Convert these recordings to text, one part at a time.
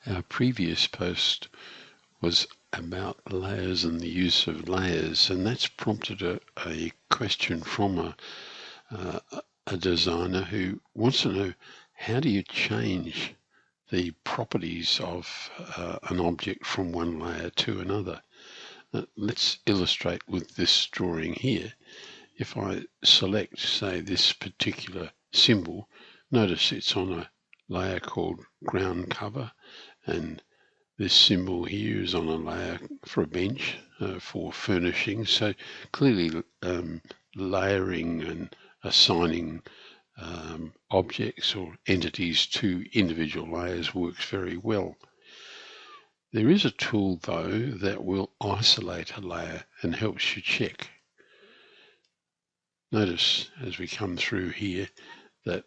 Our previous post was about layers and the use of layers, and that's prompted a question from a designer who wants to know, how do you change the properties of an object from one layer to another? Let's illustrate with this drawing here. If I select, say, this particular symbol, notice it's on a layer called ground cover, and this symbol here is on a layer for a bench for furnishing. So clearly layering and assigning objects or entities to individual layers works very well. There is a tool though that will isolate a layer and helps you check. Notice as we come through here that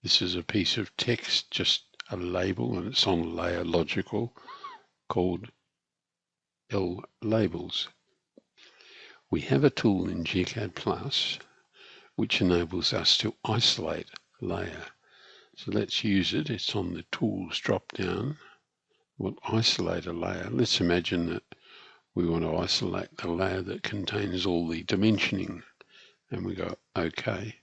this is a piece of text, just a label, and it's on layer logical called L labels. We have a tool in GCAD Plus which enables us to isolate a layer. So let's use it. It's on the tools drop down. We'll isolate a layer. Let's imagine that we want to isolate the layer that contains all the dimensioning, and we go OK.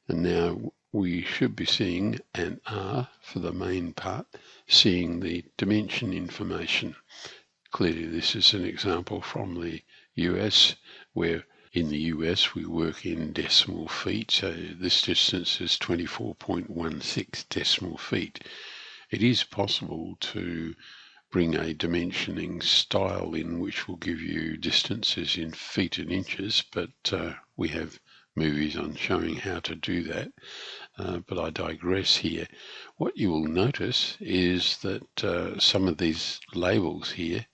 And now we should be seeing, and are for the main part, seeing the dimension information. Clearly this is an example from the US, where in the US we work in decimal feet, so this distance is 24.16 decimal feet. It is possible to bring a dimensioning style in which will give you distances in feet and inches, but we have movies on showing how to do that, but I digress here. What you will notice is that some of these labels here,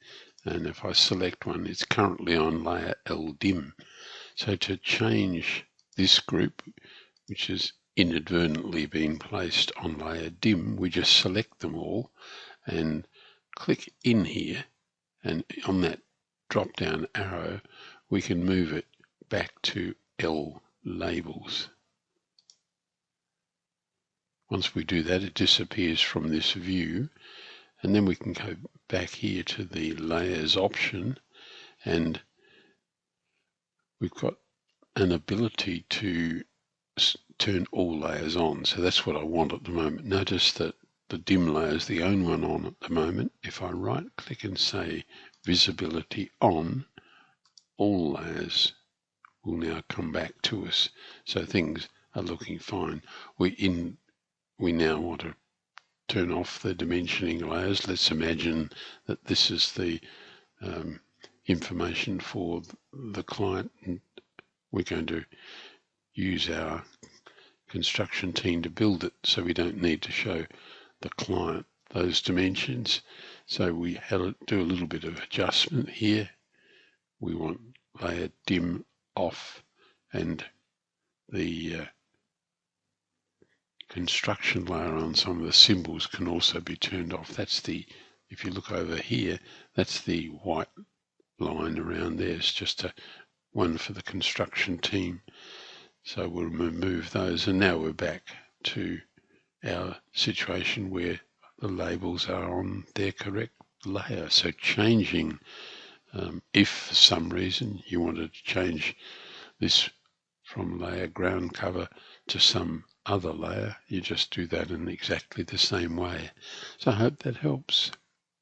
and if I select one, it's currently on layer LDIM. So to change this group, which has inadvertently been placed on layer dim, we just select them all and click in here, and on that drop down arrow we can move it back to L labels. Once we do that, it disappears from this view, and then we can go back here to the layers option, and we've got an ability to turn all layers on. So that's what I want at the moment. Notice that the dim layer is the only one on at the moment. If I right click and say visibility on, all layers will now come back to us. So things are looking fine. We now want to turn off the dimensioning layers. Let's imagine that this is the information for the client, and we're going to use our construction team to build it, so we don't need to show the client those dimensions. So we had to do a little bit of adjustment here. We want layer dim off, and the construction layer on some of the symbols can also be turned off. That's the, if you look over here, that's the white line around there. It's just one for the construction team. So we'll remove those, and now we're back to our situation where the labels are on their correct layer. So changing, if for some reason you wanted to change this from layer ground cover to some other layer, you just do that in exactly the same way. So I hope that helps.